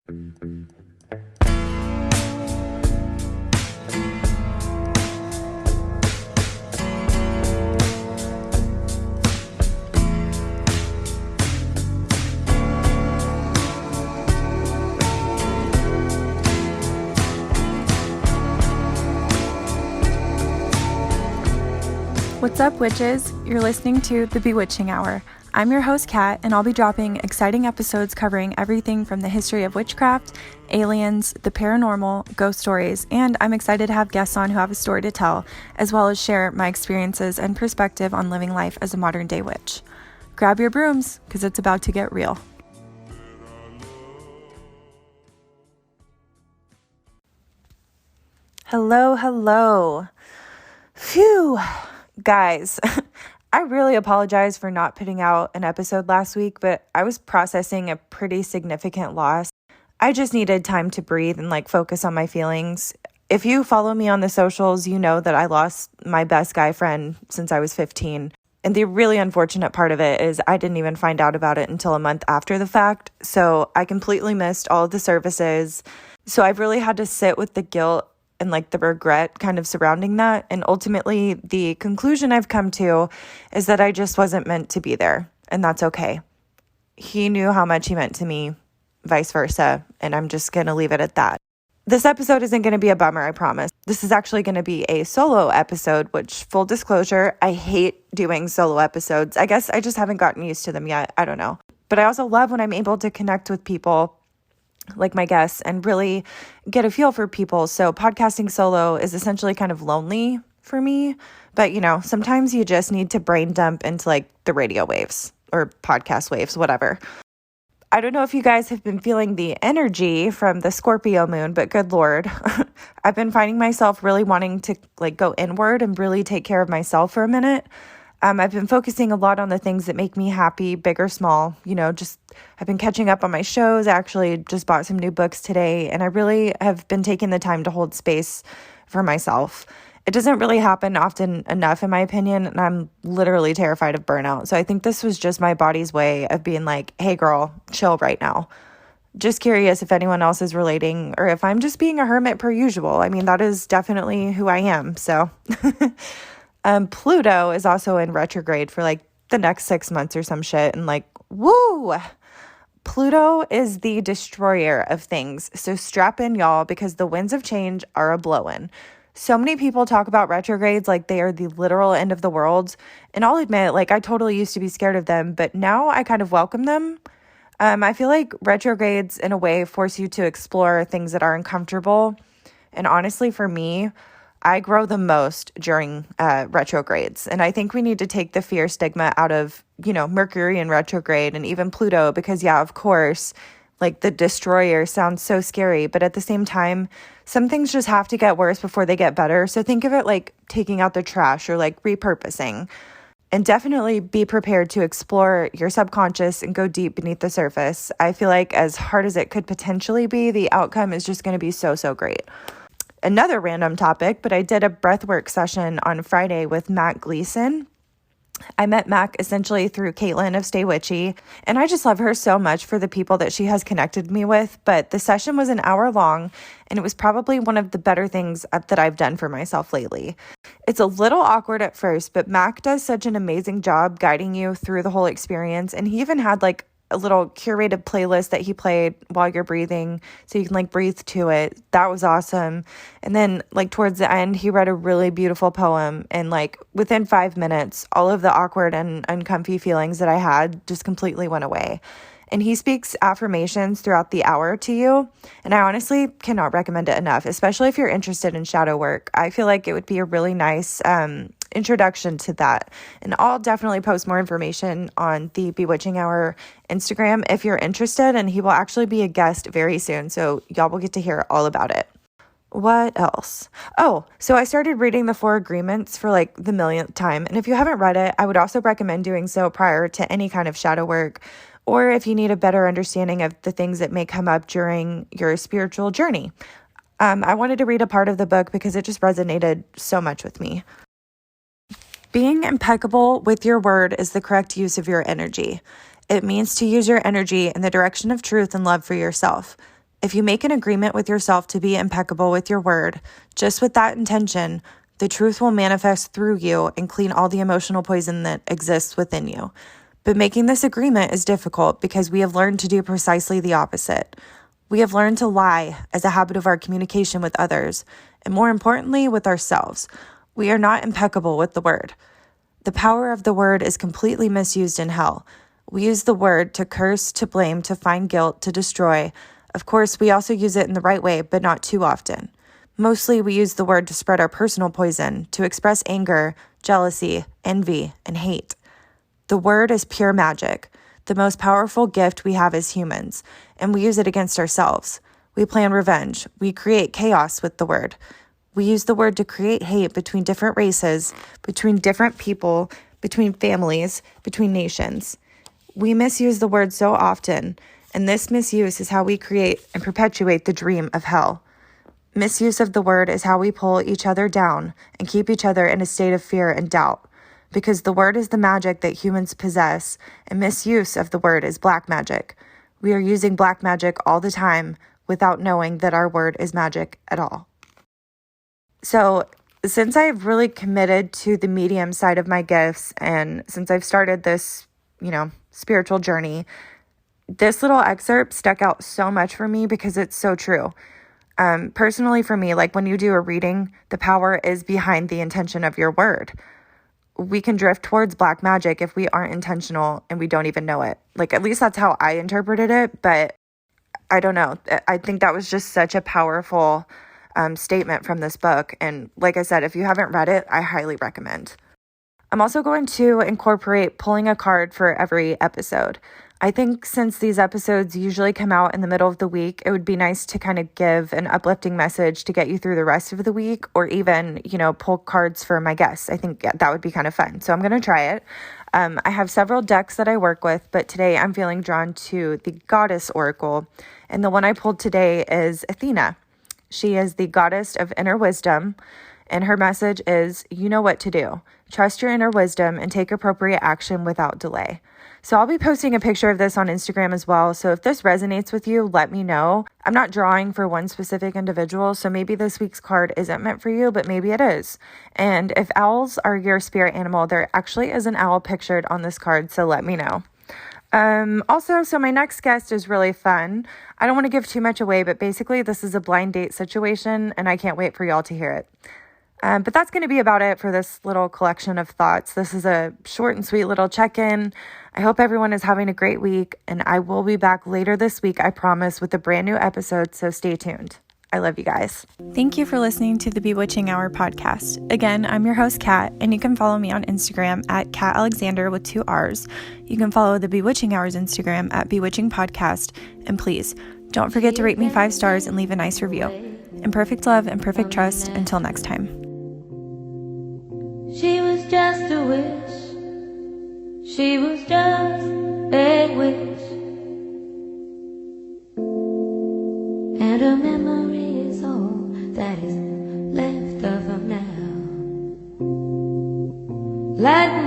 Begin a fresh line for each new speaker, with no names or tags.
What's up, witches? You're listening to The Bewitching Hour. I'm your host, Kat, and I'll be dropping exciting episodes covering everything from the history of witchcraft, aliens, the paranormal, ghost stories, and I'm excited to have guests on who have a story to tell, as well as share my experiences and perspective on living life as a modern-day witch. Grab your brooms, because it's about to get real. Hello. Phew. Guys, I really apologize for not putting out an episode last week, but I was processing a pretty significant loss. I just needed time to breathe and focus on my feelings. If you follow me on the socials, you know that I lost my best guy friend since I was 15. And the really unfortunate part of it is I didn't even find out about it until a month after the fact. So I completely missed all of the services. So I've really had to sit with the guilt and the regret kind of surrounding that. And ultimately, the conclusion I've come to is that I just wasn't meant to be there. And that's okay. He knew how much he meant to me, vice versa. And I'm just going to leave it at that. This episode isn't going to be a bummer, I promise. This is actually going to be a solo episode, which, full disclosure, I hate doing solo episodes. I guess I just haven't gotten used to them yet. I don't know. But I also love when I'm able to connect with people like my guests and really get a feel for people. So podcasting solo is essentially kind of lonely for me, but sometimes you just need to brain dump into the radio waves or podcast waves, whatever. I don't know if you guys have been feeling the energy from the Scorpio moon, but good Lord, I've been finding myself really wanting to go inward and really take care of myself for a minute. I've been focusing a lot on the things that make me happy, big or small. I've been catching up on my shows. I actually just bought some new books today, and I really have been taking the time to hold space for myself. It doesn't really happen often enough, in my opinion, and I'm literally terrified of burnout. So I think this was just my body's way of being hey, girl, chill right now. Just curious if anyone else is relating or if I'm just being a hermit per usual. I mean, that is definitely who I am, so... Pluto is also in retrograde for the next 6 months or some shit. And woo! Pluto is the destroyer of things. So strap in, y'all, because the winds of change are a-blowin'. So many people talk about retrogrades like they are the literal end of the world. And I'll admit, I totally used to be scared of them, but now I kind of welcome them. I feel like retrogrades, in a way, force you to explore things that are uncomfortable. And honestly, for me, I grow the most during retrogrades. And I think we need to take the fear stigma out of, Mercury in retrograde and even Pluto, because yeah, of course, the destroyer sounds so scary. But at the same time, some things just have to get worse before they get better. So think of it like taking out the trash or repurposing. And definitely be prepared to explore your subconscious and go deep beneath the surface. I feel like as hard as it could potentially be, the outcome is just going to be so great. Another random topic, but I did a breathwork session on Friday with Mac Gleason. I met Mac essentially through Caitlin of Stay Witchy, and I just love her so much for the people that she has connected me with. But the session was an hour long, and it was probably one of the better things that I've done for myself lately. It's a little awkward at first, but Mac does such an amazing job guiding you through the whole experience, and he even had a little curated playlist that he played while you're breathing so you can breathe to it. That was awesome. And then towards the end, he read a really beautiful poem, and within 5 minutes, all of the awkward and uncomfy feelings that I had just completely went away. And he speaks affirmations throughout the hour to you. And I honestly cannot recommend it enough, especially if you're interested in shadow work. I feel like it would be a really nice introduction to that. And I'll definitely post more information on the Bewitching Hour Instagram if you're interested. And he will actually be a guest very soon. So y'all will get to hear all about it. What else? Oh, so I started reading the Four Agreements for the millionth time. And if you haven't read it, I would also recommend doing so prior to any kind of shadow work, or if you need a better understanding of the things that may come up during your spiritual journey. I wanted to read a part of the book because it just resonated so much with me. Being impeccable with your word is the correct use of your energy. It means to use your energy in the direction of truth and love for yourself. If you make an agreement with yourself to be impeccable with your word, just with that intention, the truth will manifest through you and clean all the emotional poison that exists within you. But making this agreement is difficult because we have learned to do precisely the opposite. We have learned to lie as a habit of our communication with others, and more importantly, with ourselves. We are not impeccable with the word. The power of the word is completely misused in hell. We use the word to curse, to blame, to find guilt, to destroy. Of course, we also use it in the right way, but not too often. Mostly, we use the word to spread our personal poison, to express anger, jealousy, envy, and hate. The word is pure magic, the most powerful gift we have as humans, and we use it against ourselves. We plan revenge. We create chaos with the word. We use the word to create hate between different races, between different people, between families, between nations. We misuse the word so often, and this misuse is how we create and perpetuate the dream of hell. Misuse of the word is how we pull each other down and keep each other in a state of fear and doubt. Because the word is the magic that humans possess, and misuse of the word is black magic. We are using black magic all the time without knowing that our word is magic at all. So, since I've really committed to the medium side of my gifts, and since I've started this, spiritual journey, this little excerpt stuck out so much for me because it's so true. Personally for me, like when you do a reading, the power is behind the intention of your word. We can drift towards black magic if we aren't intentional and we don't even know it. Like, at least that's how I interpreted it, but I don't know. I think that was just such a powerful statement from this book. And like I said, if you haven't read it, I highly recommend. I'm also going to incorporate pulling a card for every episode. I think since these episodes usually come out in the middle of the week, it would be nice to kind of give an uplifting message to get you through the rest of the week, or even, pull cards for my guests. I think that would be kind of fun. So I'm going to try it. I have several decks that I work with, but today I'm feeling drawn to the Goddess Oracle. And the one I pulled today is Athena. She is the goddess of inner wisdom. And her message is, you know what to do. Trust your inner wisdom and take appropriate action without delay. So I'll be posting a picture of this on Instagram as well. So if this resonates with you, let me know. I'm not drawing for one specific individual, so maybe this week's card isn't meant for you, but maybe it is. And if owls are your spirit animal, there actually is an owl pictured on this card, so let me know. So my next guest is really fun. I don't want to give too much away, but basically this is a blind date situation, and I can't wait for y'all to hear it. But that's going to be about it for this little collection of thoughts. This is a short and sweet little check-in. I hope everyone is having a great week, and I will be back later this week, I promise, with a brand new episode, so stay tuned. I love you guys. Thank you for listening to the Bewitching Hour podcast. Again, I'm your host, Kat, and you can follow me on Instagram at Kat Alexander with 2 R's. You can follow the Bewitching Hours Instagram at Bewitching Podcast, and please, don't forget to rate me 5 stars and leave a nice review. In perfect love and perfect trust, until next time.
She was just a wish. She was just a wish. And a memory is all that is left of her now. Like